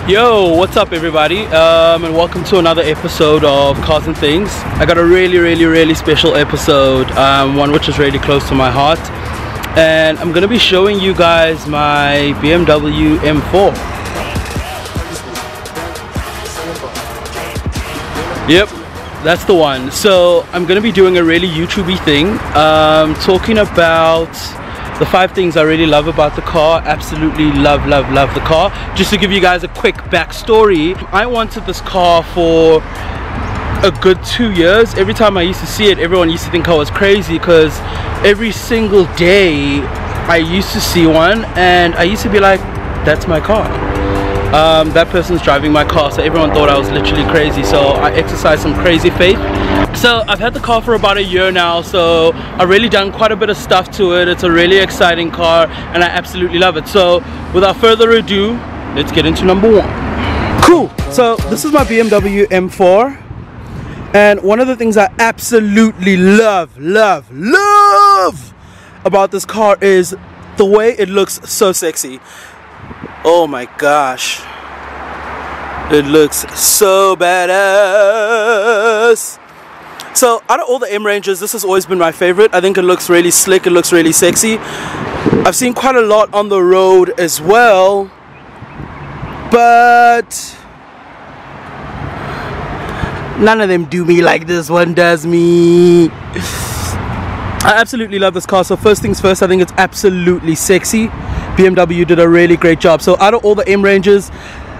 Yo, what's up everybody, and welcome to another episode of Cars and Things. I got a really special episode, one which is really close to my heart, and I'm gonna be showing you guys my BMW M4. Yep, that's the one. So I'm gonna be doing a really YouTubey thing, talking about the 5 things I really love about the car. Absolutely love the car. Just to give you guys a quick backstory, I wanted this car for a good 2 years. Every time I used to see it, everyone used to think I was crazy, because every single day I used to see one and I used to be like, that's my car. That person's driving my car. So everyone thought I was literally crazy, so I exercised some crazy faith. So I've had the car for about a year now, so I've really done quite a bit of stuff to it. It's a really exciting car and I absolutely love it. So without further ado, let's get into number 1. Cool. So this is my BMW M4, and one of the things I absolutely love about this car is the way it looks. So sexy. Oh my gosh, it looks so badass. So out of all the M ranges, this has always been my favorite. I think it looks really slick, it looks really sexy. I've seen quite a lot on the road as well, but none of them do me like this one does me. I absolutely love this car. So first things first, I think it's absolutely sexy. BMW did a really great job. So out of all the M ranges,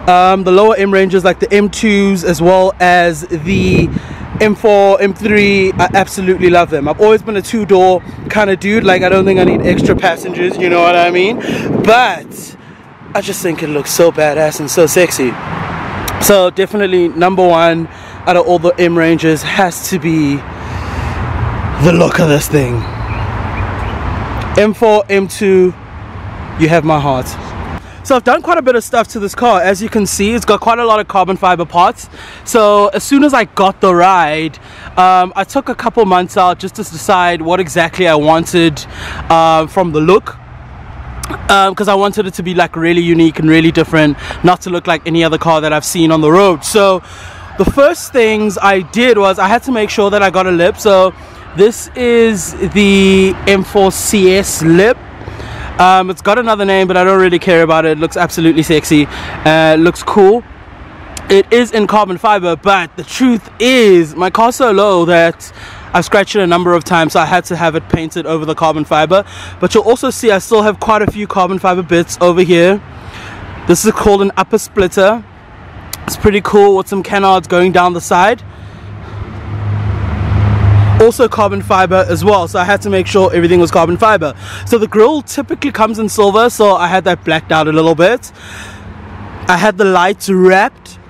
the lower M ranges like the M2s as well as the M4, M3, I absolutely love them. I've always been a 2-door kind of dude. Like, I don't think I need extra passengers, you know what I mean? But I just think it looks so badass and so sexy. So definitely number 1 out of all the M ranges has to be the look of this thing. M4, M2, you have my heart. So I've done quite a bit of stuff to this car. As you can see, it's got quite a lot of carbon fiber parts. So as soon as I got the ride, I took a couple months out just to decide what exactly I wanted from the look, because I wanted it to be like really unique and really different, not to look like any other car that I've seen on the road. So the first things I did was I had to make sure that I got a lip. So this is the M4 CS lip. It's got another name, but I don't really care about it. It looks absolutely sexy. It looks cool. It is in carbon fiber, but the truth is my car's so low that I've scratched it a number of times, so I had to have it painted over the carbon fiber. But you'll also see I still have quite a few carbon fiber bits over here. This is called an upper splitter. It's pretty cool with some canards going down the side. Also carbon fiber as well, so I had to make sure everything was carbon fiber. So the grille typically comes in silver, so I had that blacked out a little bit. I had the lights wrapped,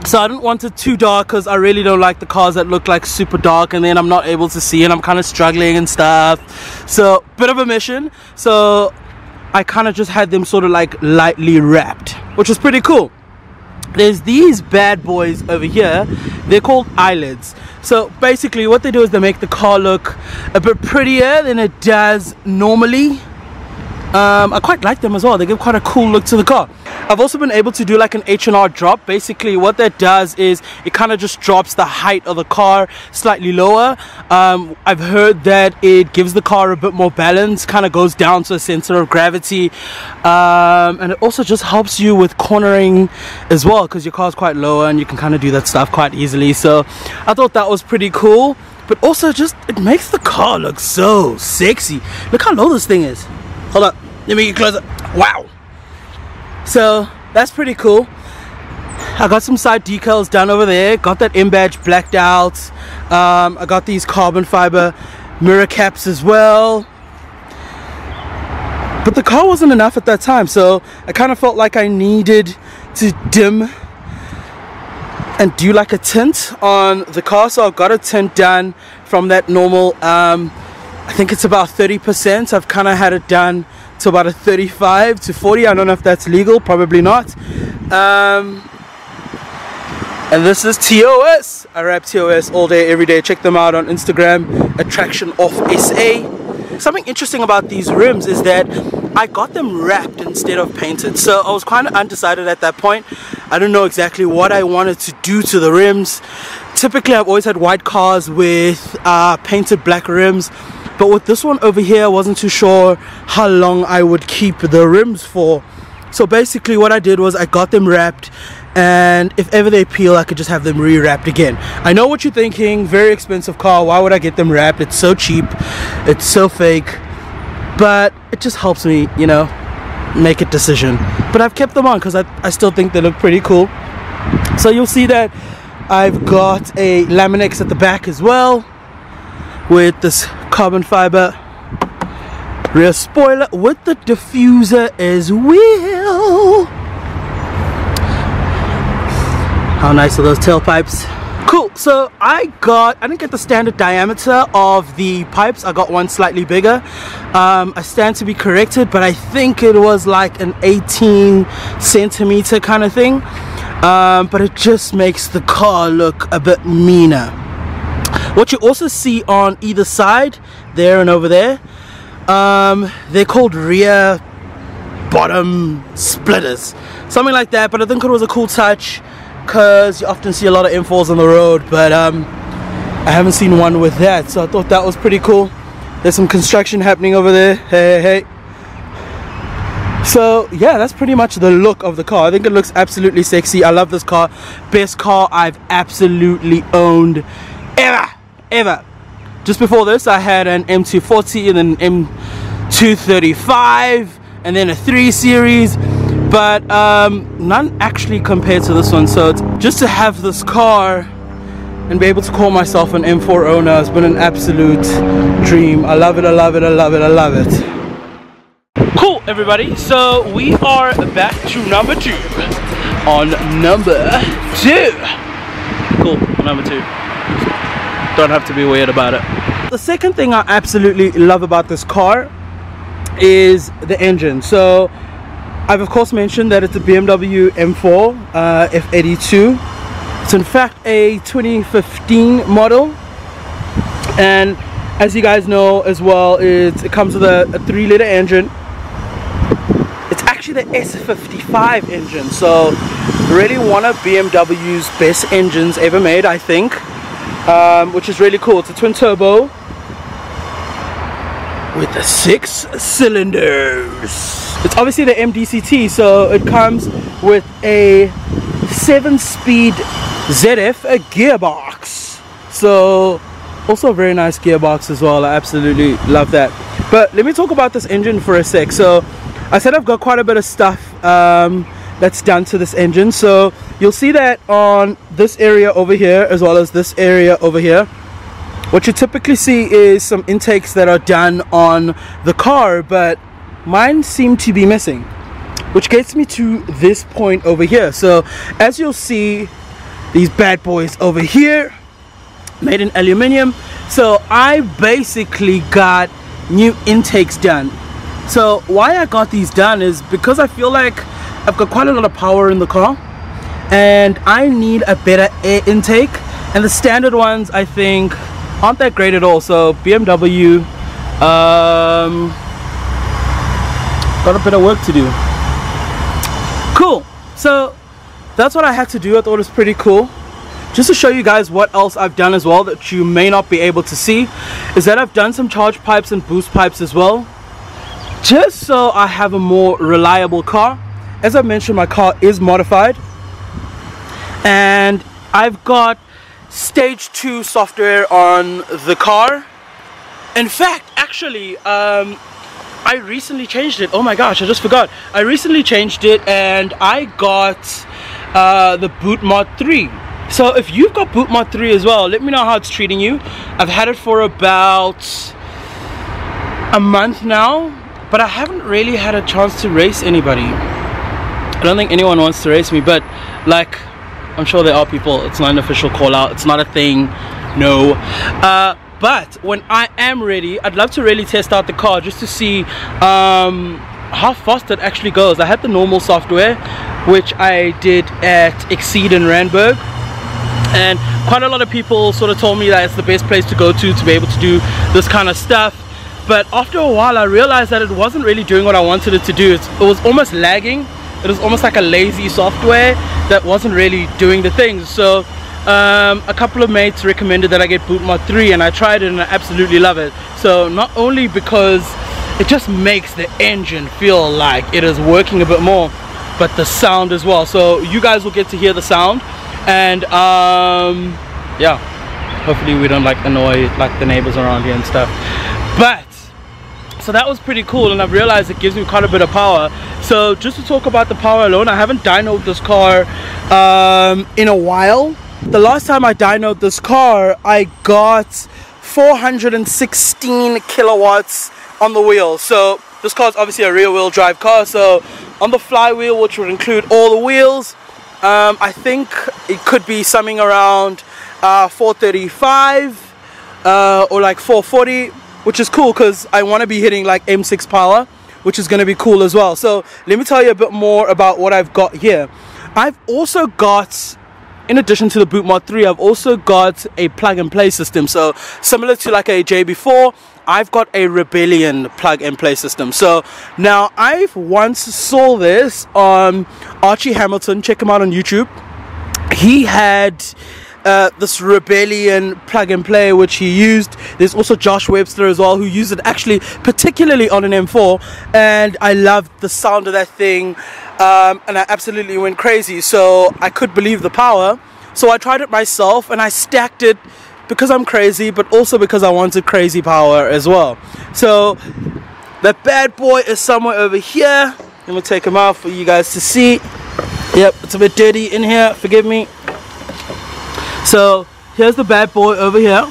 so I didn't want it too dark, because I really don't like the cars that look like super dark and then I'm not able to see and I'm kind of struggling and stuff. So bit of a mission. So I kind of just had them sort of like lightly wrapped, which was pretty cool. There's these bad boys over here. They're called eyelids. So basically what they do is they make the car look a bit prettier than it does normally. I quite like them as well. They give quite a cool look to the car. I've also been able to do like an H&R drop. Basically what that does is it kind of just drops the height of the car slightly lower. I've heard that it gives the car a bit more balance, kind of goes down to a center of gravity, and it also just helps you with cornering as well, because your car's quite lower and you can kind of do that stuff quite easily. So I thought that was pretty cool, but also just it makes the car look so sexy. Look how low this thing is. Hold up, let me get closer. Wow. So that's pretty cool. I got some side decals done over there, got that M badge blacked out. I got these carbon fiber mirror caps as well, but the car wasn't enough at that time, so I kind of felt like I needed to dim and do like a tint on the car. So I've got a tint done from that normal I think it's about 30%. I've kind of had it done to about a 35 to 40. I don't know if that's legal, probably not. And this is TOS. I rap TOS all day every day. Check them out on Instagram, Attraction of SA. Something interesting about these rims is that I got them wrapped instead of painted, so I was kind of undecided at that point. I don't know exactly what I wanted to do to the rims. Typically I've always had white cars with painted black rims, but with this one over here I wasn't too sure how long I would keep the rims for. So basically what I did was I got them wrapped, and if ever they peel I could just have them re-wrapped again. I know what you're thinking, very expensive car, why would I get them wrapped? It's so cheap, it's so fake, but it just helps me, you know, make a decision. But I've kept them on because I still think they look pretty cool. So you'll see that I've got a Laminex at the back as well with this carbon fiber rear spoiler with the diffuser as well. How nice are those tailpipes? Cool. So I didn't get the standard diameter of the pipes. I got one slightly bigger. I stand to be corrected, but I think it was like an 18 centimeter kind of thing. But it just makes the car look a bit meaner. What you also see on either side, there and over there, they're called rear bottom splitters, something like that. But I think it was a cool touch because you often see a lot of M4s on the road, but I haven't seen one with that, so I thought that was pretty cool. There's some construction happening over there. Hey. So yeah, that's pretty much the look of the car. I think it looks absolutely sexy. I love this car. Best car I've absolutely owned ever. Just before this I had an M240 and an M235 and then a 3 Series, but none actually compared to this one. So just to have this car and be able to call myself an M4 owner has been an absolute dream. I love it, I love it, I love it, I love it. Cool, everybody, so we are back to number 2. On number 2. Cool, number 2. Don't have to be weird about it. The second thing I absolutely love about this car is the engine. So I've of course mentioned that it's a BMW M4 F82. It's in fact a 2015 model, and as you guys know as well, it comes with a 3-liter engine. It's actually the S55 engine, so really one of BMW's best engines ever made, I think, which is really cool. It's a twin turbo with the 6 cylinders. It's obviously the MDCT, so it comes with a 7-speed ZF gearbox. So also a very nice gearbox as well. I absolutely love that. But let me talk about this engine for a sec. So I said I've got quite a bit of stuff that's done to this engine. So you'll see that on this area over here as well as this area over here, what you typically see is some intakes that are done on the car, but mine seem to be missing, which gets me to this point over here. So as you'll see, these bad boys over here made in aluminium. So I basically got new intakes done. So why I got these done is because I feel like I've got quite a lot of power in the car and I need a better air intake, and the standard ones I think aren't that great at all. So BMW got a bit of work to do. Cool. So that's what I had to do. I thought it was pretty cool. Just to show you guys what else I've done as well that you may not be able to see, is that I've done some charge pipes and boost pipes as well, just so I have a more reliable car. As I mentioned, my car is modified and I've got stage 2 software on the car. In fact, actually I recently changed it. Oh my gosh, I just forgot. I recently changed it and I got the Boot Mod 3. So if you've got Boot Mod 3 as well, let me know how it's treating you. I've had it for about a month now, but I haven't really had a chance to race anybody. I don't think anyone wants to race me, but like, I'm sure there are people. It's not an official call out, it's not a thing, no. But when I am ready, I'd love to really test out the car just to see how fast it actually goes. I had the normal software, which I did at Exceed in Randburg, and quite a lot of people sort of told me that it's the best place to go to be able to do this kind of stuff. but after a while I realized that it wasn't really doing what I wanted it to do. It was almost lagging. It was almost like a lazy software that wasn't really doing the things. So a couple of mates recommended that I get Boot Mod 3, and I tried it and I absolutely love it. So not only because it just makes the engine feel like it is working a bit more, but the sound as well. So you guys will get to hear the sound, and yeah, hopefully we don't like annoy like the neighbors around here and stuff. But so that was pretty cool, and I've realized it gives me quite a bit of power. So just to talk about the power alone, I haven't dynoed this car in a while. The last time I dynoed this car, I got 416 kilowatts on the wheel. So this car is obviously a rear wheel drive car, so on the flywheel, which would include all the wheels, I think it could be something around 435 or like 440, which is cool because I want to be hitting like M6 power, which is going to be cool as well. So let me tell you a bit more about what I've got here. I've also got, in addition to the Boot Mod 3, I've also got a plug and play system. So similar to like a JB4, I've got a Rebellion plug and play system. So now I've once saw this on Archie Hamilton, check him out on YouTube. He had this Rebellion plug and play which he used. There's also Josh Webster as well, who used it actually particularly on an M4, and I loved the sound of that thing, and I absolutely went crazy. So I could believe the power, so I tried it myself and I stacked it because I'm crazy, but also because I wanted crazy power as well. So that bad boy is somewhere over here. I'm gonna take him out for you guys to see. Yep, it's a bit dirty in here, forgive me. So here's the bad boy over here.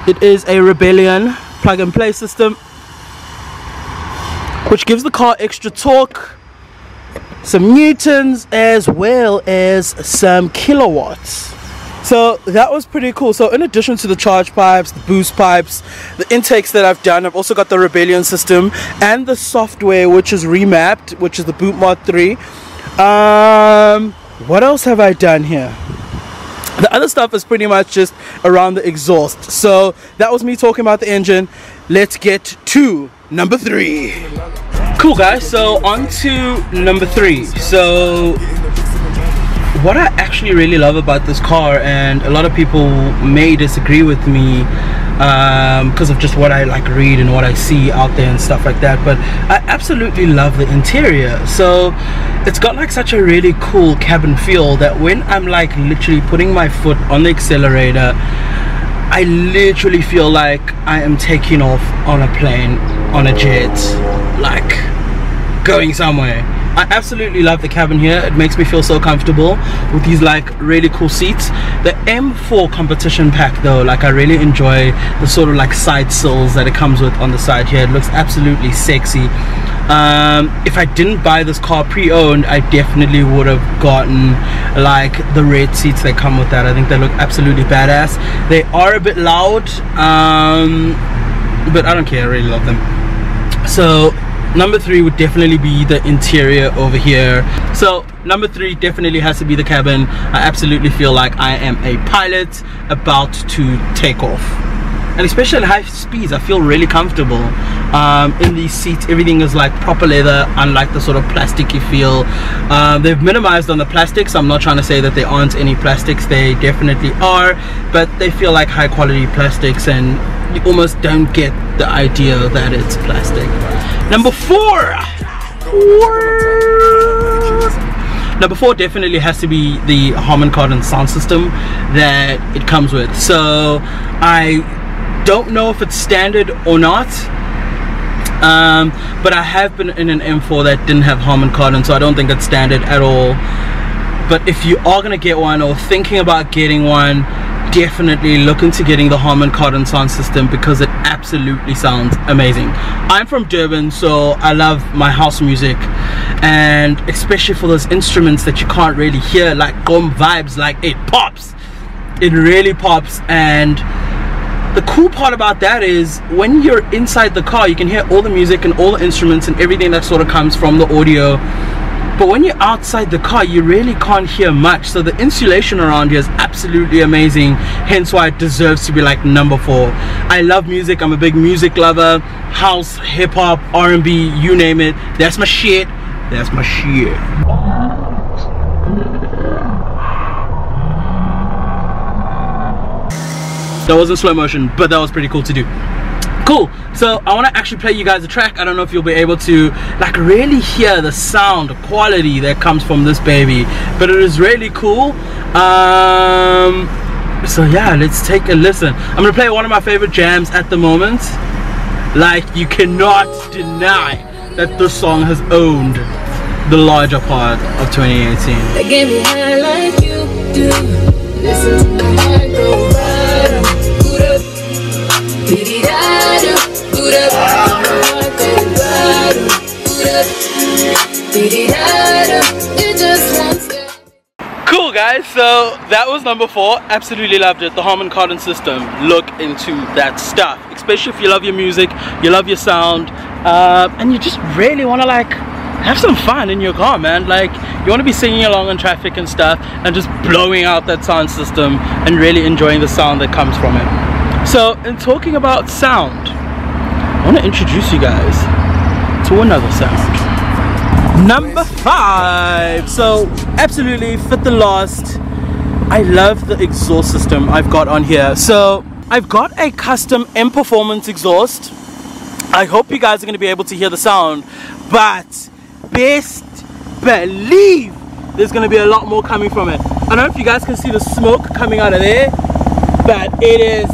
It is a Rebellion plug and play system, which gives the car extra torque, some newtons, as well as some kilowatts. So that was pretty cool. So in addition to the charge pipes, the boost pipes, the intakes that I've done, I've also got the Rebellion system and the software which is remapped, which is the Boot Mod 3. What else have I done here? The other stuff is pretty much just around the exhaust. So that was me talking about the engine. Let's get to number 3. Cool guys, so on to number 3. So what I actually really love about this car, and a lot of people may disagree with me because of just what I like read and what I see out there and stuff like that, but I absolutely love the interior. So it's got like such a really cool cabin feel that when I'm like literally putting my foot on the accelerator, I literally feel like I am taking off on a plane, on a jet, like going somewhere. I absolutely love the cabin here. It makes me feel so comfortable with these like really cool seats. The M4 competition pack though, like I really enjoy the sort of like side sills that it comes with on the side here. It looks absolutely sexy. If I didn't buy this car pre-owned, I definitely would have gotten like the red seats that come with that. I think they look absolutely badass. They are a bit loud, but I don't care, I really love them. So number 3 would definitely be the interior over here. So number 3 definitely has to be the cabin. I absolutely feel like I am a pilot about to take off, and especially at high speeds I feel really comfortable in these seats. Everything is like proper leather, unlike the sort of plasticky feel. They've minimized on the plastics. I'm not trying to say that there aren't any plastics, they definitely are, but they feel like high quality plastics and you almost don't get the idea that it's plastic. Number 4. Number 4 definitely has to be the Harman Kardon sound system that it comes with. So I don't know if it's standard or not, but I have been in an M4 that didn't have Harman Kardon, so I don't think it's standard at all. But if you are gonna get one or thinking about getting one, definitely look into getting the Harman Kardon sound system because it absolutely sounds amazing. I'm from Durban, so I love my house music, and especially for those instruments that you can't really hear, like gqom vibes, like it pops, it really pops. And the cool part about that is when you're inside the car, you can hear all the music and all the instruments and everything that sort of comes from the audio but when you're outside the car you really can't hear much. So the insulation around here is absolutely amazing, hence why it deserves to be like number 4. I love music, I'm a big music lover. House, hip-hop, R&B, you name it, that's my shit. That's my shit. That wasn't slow motion, but that was pretty cool to do. Cool, so I want to actually play you guys a track. I don't know if you'll be able to like really hear the sound, the quality that comes from this baby, but it is really cool. So yeah, let's take a listen. I'm gonna play one of my favorite jams at the moment. Like, you cannot deny that this song has owned the larger part of 2018. They get me high like you do. Listen to my heart go bottom. Boot up, biddy-da-do. Boot up, my heart go bottom. Boot up, biddy-da-do. It just won't stop. Cool guys, so that was number 4. Absolutely loved it. The Harman Kardon system. Look into that stuff, especially if you love your music, you love your sound, and you just really want to like have some fun in your car, man. Like, you want to be singing along in traffic and stuff and just blowing out that sound system and really enjoying the sound that comes from it. So in talking about sound, I want to introduce you guys to another sound. Number 5. So absolutely fit the last. I love the exhaust system I've got on here. So I've got a custom M Performance exhaust. I hope you guys are going to be able to hear the sound, but best believe there's going to be a lot more coming from it. I don't know if you guys can see the smoke coming out of there, but it is.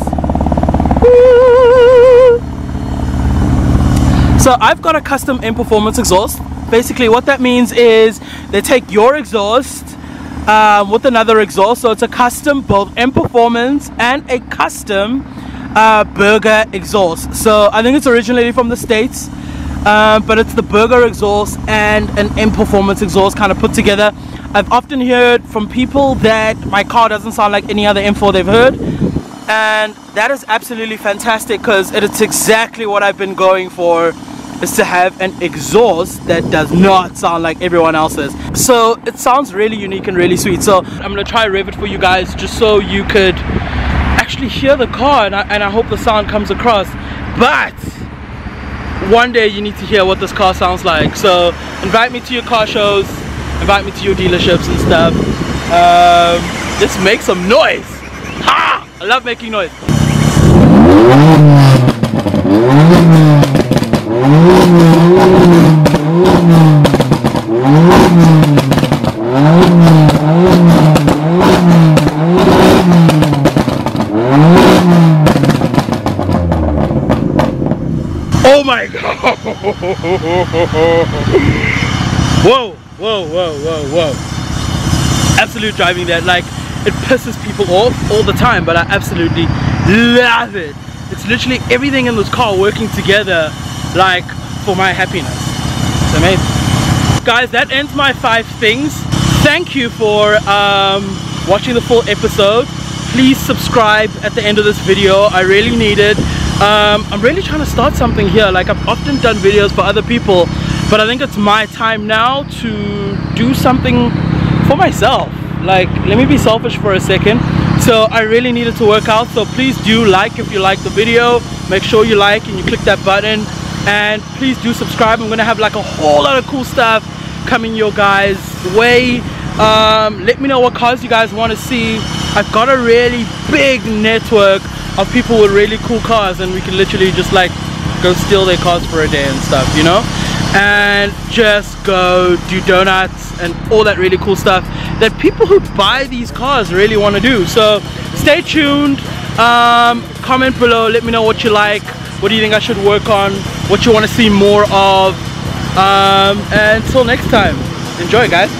So I've got a custom M Performance exhaust. Basically what that means is they take your exhaust with another exhaust, so it's a custom both M Performance and a custom Burger exhaust. So I think it's originally from the States, but it's the Burger exhaust and an M Performance exhaust kind of put together. I've often heard from people that my car doesn't sound like any other M4 they've heard, and that is absolutely fantastic because it's exactly what I've been going for, is to have an exhaust that does not sound like everyone else's. So it sounds really unique and really sweet. So I'm gonna try rev it for you guys just so you could actually hear the car, and I hope the sound comes across. But one day you need to hear what this car sounds like. So invite me to your car shows, invite me to your dealerships and stuff. Just make some noise. Ha! I love making noise. Oh my god! Whoa, whoa, whoa, whoa, whoa. Absolute driving there, like, it pisses people off all the time, but I absolutely love it. It's literally everything in this car working together, like, for my happiness. It's amazing. Guys, that ends my 5 things. Thank you for watching the full episode. Please subscribe at the end of this video. I really need it. I'm really trying to start something here. Like, I've often done videos for other people, but I think it's my time now to do something for myself. Like, let me be selfish for a second. So I really needed to work out. So please do like if you like the video. Make sure you like and you click that button, and please do subscribe. I'm gonna have like a whole lot of cool stuff coming your guys way. Let me know what cars you guys want to see. I've got a really big network of people with really cool cars, and we can literally just like go steal their cars for a day and stuff, you know, and just go do donuts and all that really cool stuff that people who buy these cars really want to do. So stay tuned. Comment below, let me know what you like, what do you think I should work on, what you want to see more of, and until next time, enjoy guys.